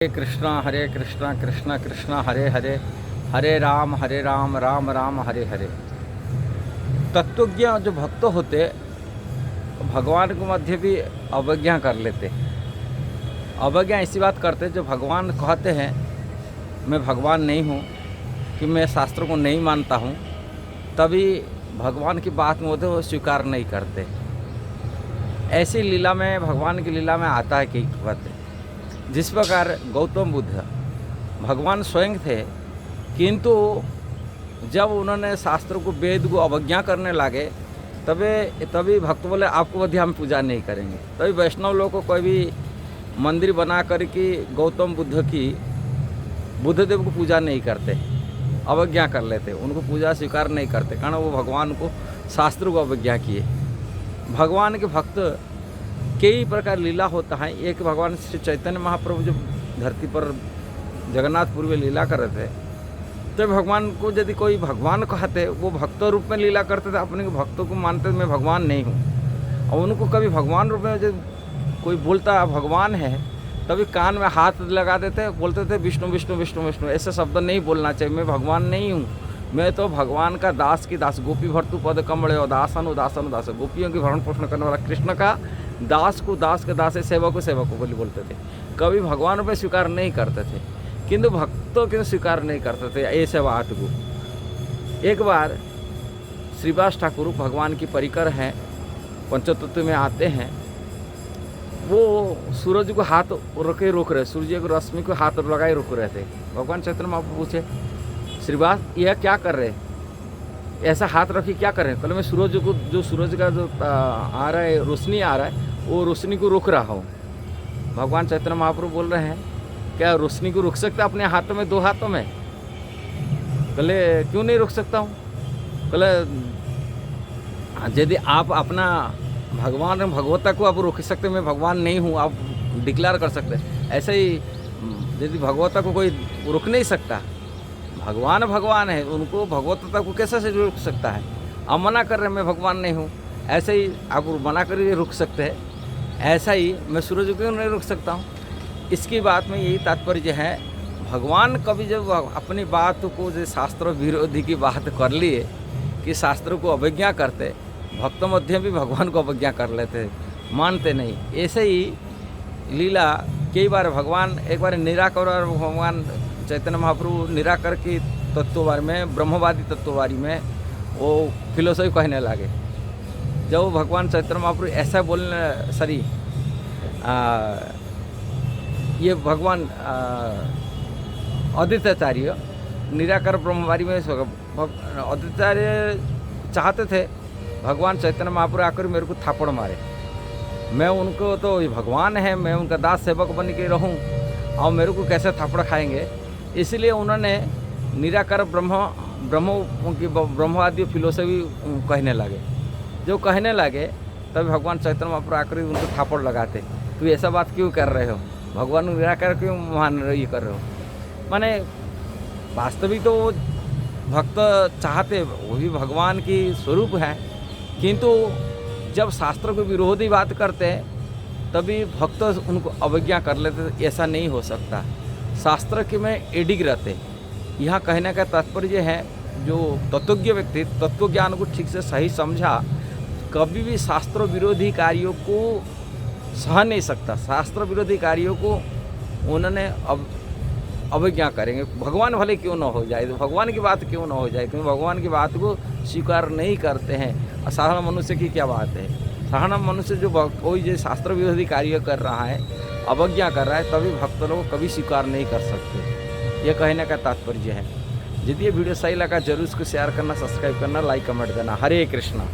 हरे कृष्णा कृष्णा कृष्णा हरे हरे, हरे राम राम राम हरे हरे। तत्वज्ञ जो भक्त होते भगवान को मध्य भी अवज्ञा कर लेते। अवज्ञा ऐसी बात करते जो भगवान कहते हैं मैं भगवान नहीं हूँ, कि मैं शास्त्रों को नहीं मानता हूँ, तभी भगवान की बात में वो स्वीकार नहीं करते। ऐसी लीला में, भगवान की लीला में आता है कि बातें जिस प्रकार गौतम बुद्ध भगवान स्वयं थे, किंतु जब उन्होंने शास्त्रों को, वेद को अवज्ञा करने लगे तभी भक्त बोले आपको मध्य हम पूजा नहीं करेंगे। तभी वैष्णव लोग को कोई भी मंदिर बना कर कि गौतम बुद्ध की, बुद्धदेव को पूजा नहीं करते, अवज्ञा कर लेते, उनको पूजा स्वीकार नहीं करते, कारण वो भगवान को, शास्त्र को अवज्ञा किए। भगवान के भक्त कई प्रकार लीला होता है। एक भगवान श्री चैतन्य महाप्रभु जो धरती पर जगन्नाथपुर में लीला कर रहे थे, तो भगवान को यदि कोई भगवान कहते, वो भक्त रूप में लीला करते थे, अपने भक्तों को मानते मैं भगवान नहीं हूँ। और उनको कभी भगवान रूप में जब कोई बोलता भगवान है, तभी कान में हाथ लगा देते, बोलते थे विष्णु विष्णु विष्णु विष्णु, ऐसे शब्द नहीं बोलना चाहिए, मैं भगवान नहीं हूँ, मैं तो भगवान का दास की दास, गोपी भर्तु पद कमड़े दासन उदासन उदास, गोपियों की भरण पोषण करने वाला कृष्ण का दास को दास के दास, सेवक को सेवक को बोलते थे। कभी भगवान पे स्वीकार नहीं करते थे, किंतु भक्तों के स्वीकार नहीं करते थे ऐसे बात को। एक बार श्रीवास ठाकुर भगवान की परिकर हैं, पंचतत्व में आते हैं, वो सूरज को हाथ रोक रहे, सूर्य को रश्मि को हाथ लगाए रोक रहे थे। भगवान चैतन्य महाप्रभु पूछे श्रीवास यह क्या कर रहे, ऐसा हाथ रखी क्या कर रहे हैं? कहले मैं सूरज को, जो सूरज का जो आ रहा है, रोशनी आ रहा है, वो रोशनी को रोक रहा हूँ। भगवान चैतन्य महाप्रभु बोल रहे हैं क्या रोशनी को रोक सकता अपने हाथों में, दो हाथों में? कहले क्यों नहीं रोक सकता हूँ? कहले यदि आप अपना भगवान भगवता को आप रोक सकते, मैं भगवान नहीं हूँ, आप डिक्लेयर कर सकते। ऐसे ही यदि भगवता को कोई रोक नहीं सकता, भगवान भगवान है, उनको भगवतता को कैसे से रोक सकता है? आप मना कर रहे हैं मैं भगवान नहीं हूँ, ऐसे ही आप मना कर रोक सकते हैं, ऐसा ही मैं सूरज को क्यों नहीं रोक सकता हूँ? इसकी बात में यही तात्पर्य है, भगवान कभी जब अपनी बात को, जो शास्त्र विरोधी की बात कर लिए कि शास्त्र को अवज्ञा करते, भक्त मध्य भी भगवान को अवज्ञा कर लेते, मानते नहीं। ऐसे ही लीला कई बार भगवान, एक बार निराकर और भगवान चैतन्य महाप्रभु निराकर की तत्ववारी में, ब्रह्मवादी तत्ववारी में वो फिलोसफी कहने लगे। जब भगवान चैतन्य महाप्रभु ऐसा बोलने, सॉरी ये भगवान अद्वैताचार्य निराकर ब्रह्मवारी में, अद्वैताचार्य चाहते थे भगवान चैतन्य महाप्रभु आकर मेरे को थापड़ मारे, मैं उनको तो भगवान है, मैं उनका दास सेवक बन के रहूं, और मेरे को कैसे थापड़ खाएंगे? इसलिए उन्होंने निराकार ब्रह्मवादी फिलोसफी कहने लगे। जो कहने लगे तब भगवान चैतन्य महाप्रभु आकर उनको थापड़ लगाते, तू ऐसा बात क्यों कर रहे हो, भगवान निराकार क्यों मान ये कर रहे हो? माने वास्तविक तो भक्त चाहते, वो भी भगवान की स्वरूप है, किंतु जब शास्त्र को विरोधी बात करते हैं तभी भक्त उनको अवज्ञा कर लेते। ऐसा नहीं हो सकता, शास्त्र के में एडिग रहते। यहाँ कहने का तात्पर्य है, जो तत्वज्ञ व्यक्ति तत्व ज्ञान को ठीक से सही समझा, कभी भी शास्त्र विरोधी कार्यों को सह नहीं सकता। शास्त्र विरोधी कार्यों को उन्होंने अवज्ञा करेंगे, भगवान भले क्यों न हो जाए, तो भगवान की बात क्यों न हो जाए, क्योंकि भगवान की बात को स्वीकार नहीं करते हैं। साधारण मनुष्य की क्या बात है? साधारण मनुष्य जो कोई जो शास्त्र विरोधी कार्य कर रहा है, अवज्ञा कर रहा है, तभी भक्त लोग कभी स्वीकार नहीं कर सकते। ये कहने का तात्पर्य है। यदि ये वीडियो सही लगा जरूर इसको शेयर करना, सब्सक्राइब करना, लाइक कमेंट देना। हरे कृष्णा।